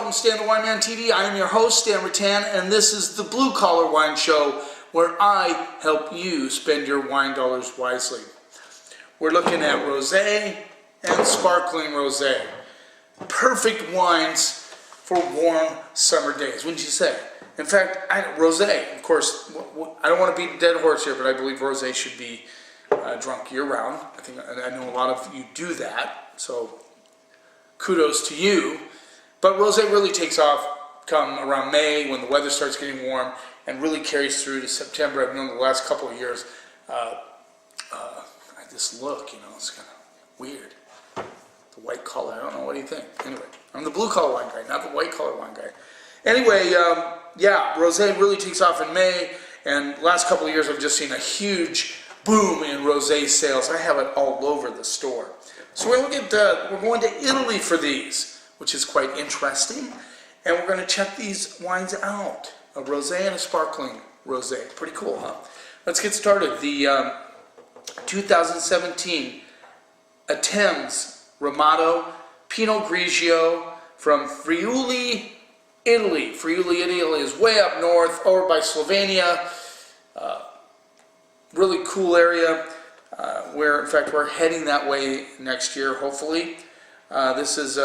from Stan the Wine Man TV. I am your host, Stan Rattan, and this is the Blue Collar Wine Show, where I help you spend your wine dollars wisely. We're looking at rosé and sparkling rosé. Perfect wines for warm summer days, wouldn't you say? In fact, rosé, of course, I don't want to beat a dead horse here, but I believe rosé should be drunk year-round. I know a lot of you do that, so kudos to you. But rosé really takes off come around May when the weather starts getting warm and really carries through to September. I've known the last couple of years. This look, you know, it's kind of weird. The white collar, I don't know, what do you think? Anyway, I'm the blue collar wine guy, not the white collar wine guy. Anyway, yeah, rosé really takes off in May, and the last couple of years I've just seen a huge boom in rosé sales. I have it all over the store. So we're going to Italy for these, which is quite interesting, and we're going to check these wines out. A rosé and a sparkling rosé. Pretty cool, huh? Let's get started. The 2017 Thames Ramato Pinot Grigio from Friuli, Italy. Friuli, Italy is way up north, over by Slovenia. Really cool area where, in fact, we're heading that way next year, hopefully. This is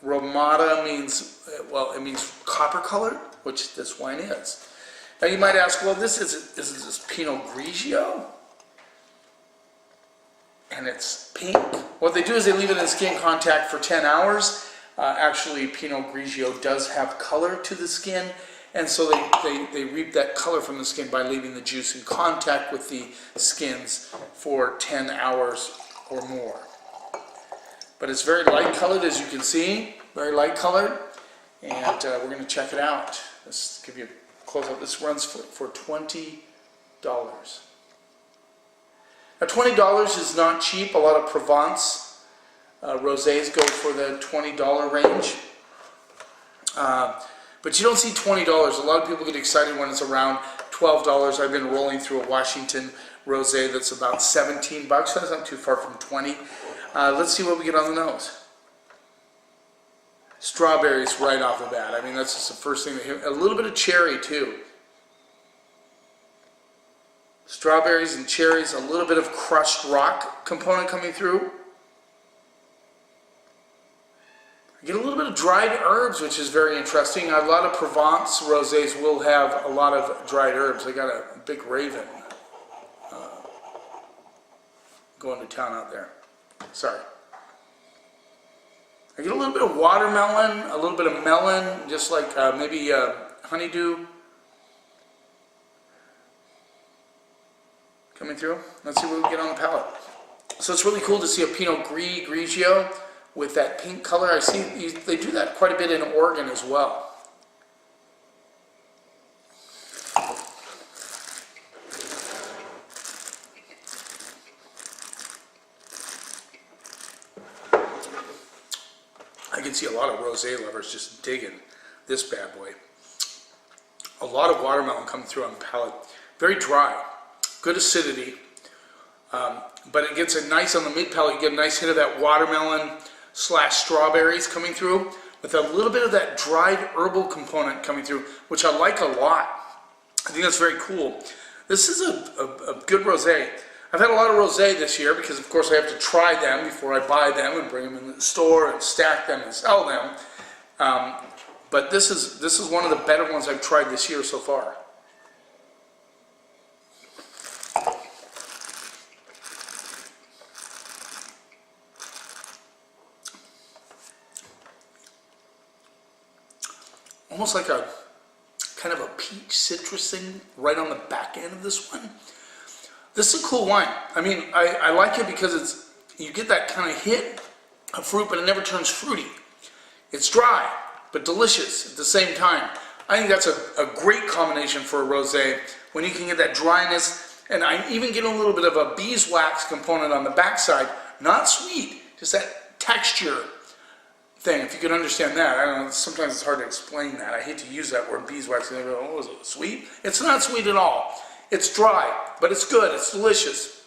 Ramato means, well, it means copper colored, which this wine is. Now you might ask, well, is this Pinot Grigio? And it's pink. What they do is they leave it in skin contact for 10 hours. Actually, Pinot Grigio does have color to the skin, and so they reap that color from the skin by leaving the juice in contact with the skins for 10 hours or more. But it's very light colored, as you can see, very light colored, and we're going to check it out. Let's give you a close up. This runs for $20. Now, $20 is not cheap. A lot of Provence rosés go for the $20 range. But you don't see $20. A lot of people get excited when it's around $12. I've been rolling through a Washington rosé that's about 17 bucks. That's not too far from 20. Let's see what we get on the nose. Strawberries right off the bat. I mean, that's just the first thing. A little bit of cherry too. Strawberries and cherries, a little bit of crushed rock component coming through. I get a little bit of dried herbs, which is very interesting. A lot of Provence rosés will have a lot of dried herbs. I got a big raven going to town out there. Sorry. I get a little bit of watermelon, a little bit of melon, just like maybe honeydew coming through. Let's see what we get on the palate. So it's really cool to see a Pinot Grigio with that pink color. I see they do that quite a bit in Oregon as well. I can see a lot of rosé lovers just digging this bad boy. A lot of watermelon coming through on the palate. Very dry. Good acidity, but it gets a nice, on the mid palate, you get a nice hit of that watermelon / strawberries coming through, with a little bit of that dried herbal component coming through, which I like a lot. I think that's very cool. This is a good rosé. I've had a lot of rosé this year because, of course, I have to try them before I buy them and bring them in the store and stack them and sell them. But this is one of the better ones I've tried this year so far. Almost like a kind of a peach citrus thing right on the back end of this one. This is a cool wine. I mean, I like it because you get that kind of hit of fruit, but it never turns fruity. It's dry, but delicious at the same time. I think that's a great combination for a rosé, when you can get that dryness, and I even get a little bit of a beeswax component on the backside. Not sweet, just that texture thing, if you can understand that. I don't know, sometimes it's hard to explain that. I hate to use that word beeswax, and everyone goes, oh, is it sweet? It's not sweet at all. It's dry, but it's good, it's delicious.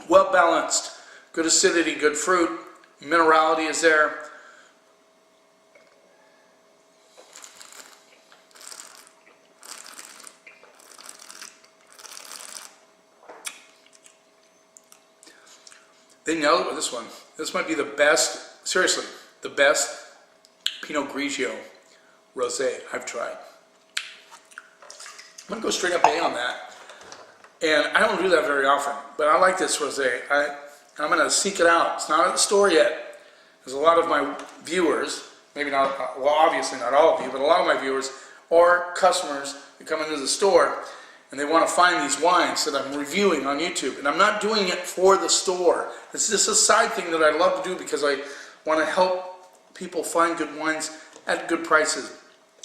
Well balanced, good acidity, good fruit, minerality is there. They nailed it with this one. This might be the best, seriously, the best Pinot Grigio Rosé I've tried. I'm going to go straight up A on that. And I don't do that very often, but I like this Rosé. I'm going to seek it out. It's not at the store yet. There's a lot of my viewers, maybe not, well, obviously not all of you, but a lot of my viewers or customers that come into the store and they want to find these wines that I'm reviewing on YouTube. And I'm not doing it for the store. It's just a side thing that I love to do because I want to help people find good wines at good prices.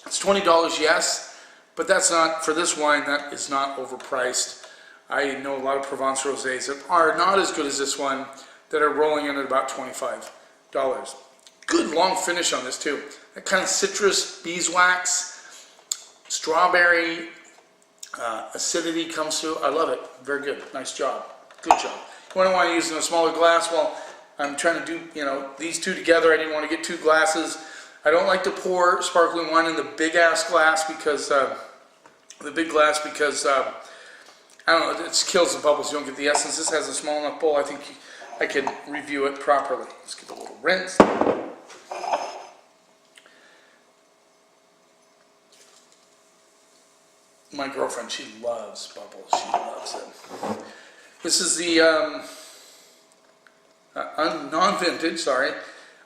It's $20, yes, but that's not, for this wine, that is not overpriced. I know a lot of Provence Rosés that are not as good as this one that are rolling in at about $25. Good long finish on this too. That kind of citrus, beeswax, strawberry, acidity comes through. I love it. Very good. Nice job. Good job. You want to use it in a smaller glass? Well, I'm trying to do, these two together. I didn't want to get 2 glasses. I don't like to pour sparkling wine in the big ass glass because, I don't know, it kills the bubbles. You don't get the essence. This has a small enough bowl. I think I can review it properly. Let's give it a little rinse. My girlfriend, she loves bubbles. She loves it. This is the non-vintage,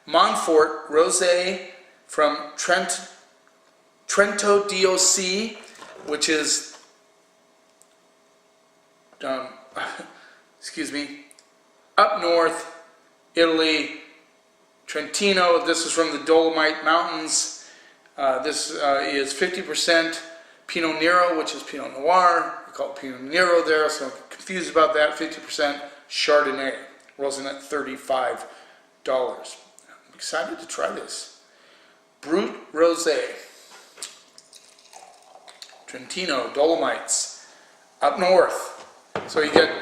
Montfort Rosé from Trento DOC, which is, excuse me, up north, Italy, Trentino. This is from the Dolomite Mountains. This is 50% Pinot Nero, which is Pinot Noir. We call it Pinot Nero there, so I'm confused about that. 50% Chardonnay, rolls in at $35. I'm excited to try this. Brut Rose, Trentino, Dolomites, up north. So you get,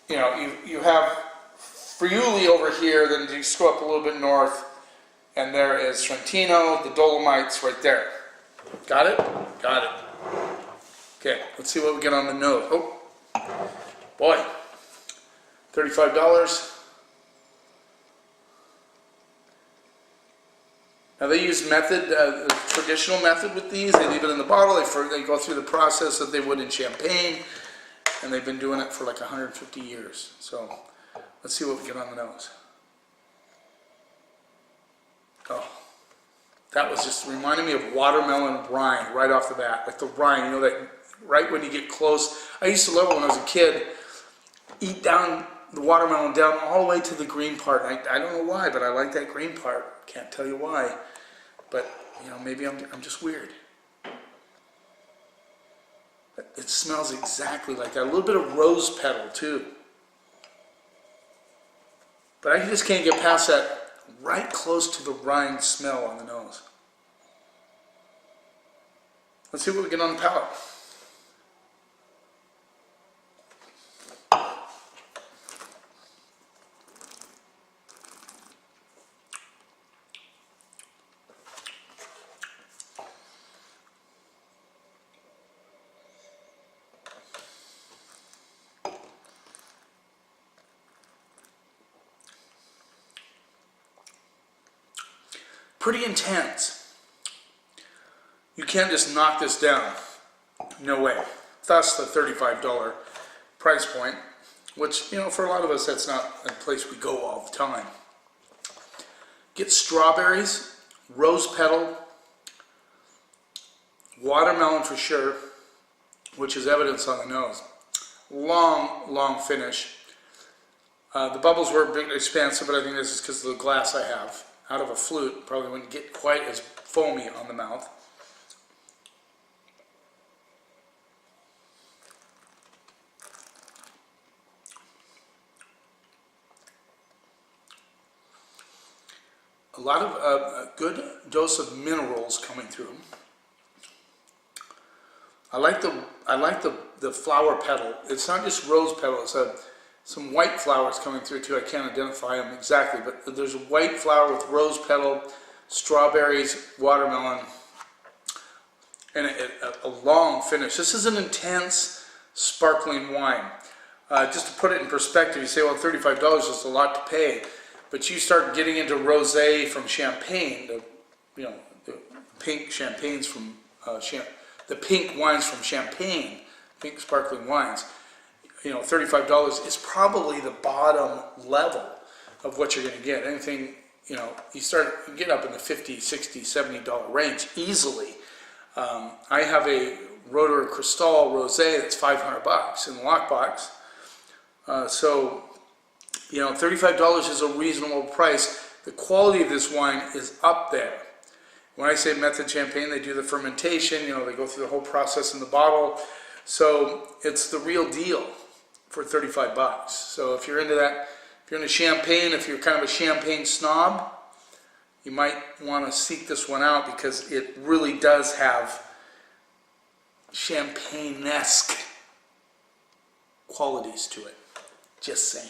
you have Friuli over here, then you just go up a little bit north, and there is Trentino, the Dolomites right there. Got it? Got it. Okay, let's see what we get on the nose. Oh, boy. $35. Now they use the traditional method with these. They leave it in the bottle. They go through the process that they would in champagne, and they've been doing it for like 150 years. So let's see what we get on the nose. Oh, that was just reminding me of watermelon brine right off the bat. Like the brine, that right when you get close. I used to love it when I was a kid. Eat down the watermelon down all the way to the green part. I don't know why, but I like that green part. Can't tell you why. But, maybe I'm just weird. It smells exactly like that. A little bit of rose petal, too. But I just can't get past that right close to the rind smell on the nose. Let's see what we get on the palate. Pretty intense. You can't just knock this down. No way. Thus the $35 price point, which, for a lot of us, that's not a place we go all the time. Get strawberries, rose petal, watermelon for sure, which is evidence on the nose. Long, long finish. The bubbles were a bit expansive, but I think this is because of the glass I have. Out of a flute, probably wouldn't get quite as foamy on the mouth. A lot of a good dose of minerals coming through. I like the flower petal. It's not just rose petal. It's some white flowers coming through too. I can't identify them exactly, but there's a white flower with rose petal, strawberries, watermelon, and a long finish. This is an intense sparkling wine. just to put it in perspective, you say, well, $35 is a lot to pay, but you start getting into rosé from Champagne, the pink champagnes from the pink wines from Champagne, pink sparkling wines. $35 is probably the bottom level of what you're going to get. Anything, you get up in the $50, $60, $70 range easily. I have a Rotor Cristal Rosé that's $500 in the lockbox. So, $35 is a reasonable price. The quality of this wine is up there. When I say method champagne, they do the fermentation, they go through the whole process in the bottle. So it's the real deal for $35. So if you're into that, if you're into champagne, if you're kind of a champagne snob, you might want to seek this one out because it really does have champagne-esque qualities to it. Just saying.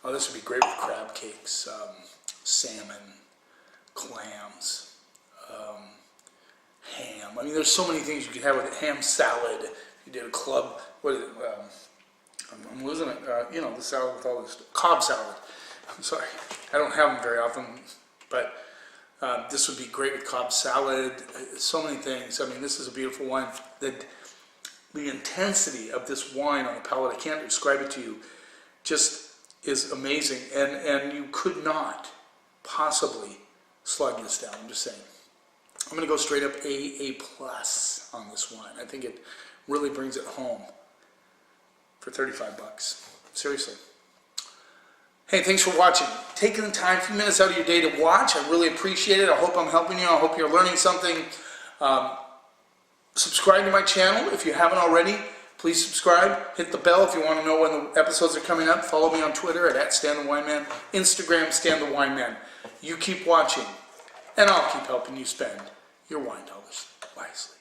Oh, this would be great with crab cakes, salmon, clams, ham. I mean, there's so many things you could have with it. Ham salad. You did a club. What is it? I'm losing it. The salad with all this Cobb salad. I'm sorry. I don't have them very often, but this would be great with Cobb salad. So many things. I mean, this is a beautiful wine. The intensity of this wine on the palate, I can't describe it to you, just is amazing, and you could not possibly slug this down. I'm just saying. I'm going to go straight up A+ on this wine. I think it really brings it home for $35. Seriously. Hey, thanks for watching. Taking the time, a few minutes out of your day to watch. I really appreciate it. I hope I'm helping you. I hope you're learning something. Subscribe to my channel if you haven't already. Please subscribe. Hit the bell if you want to know when the episodes are coming up. Follow me on Twitter at @StanTheWineMan. Instagram, StanTheWineMan. You keep watching, and I'll keep helping you spend your wine dollars wisely.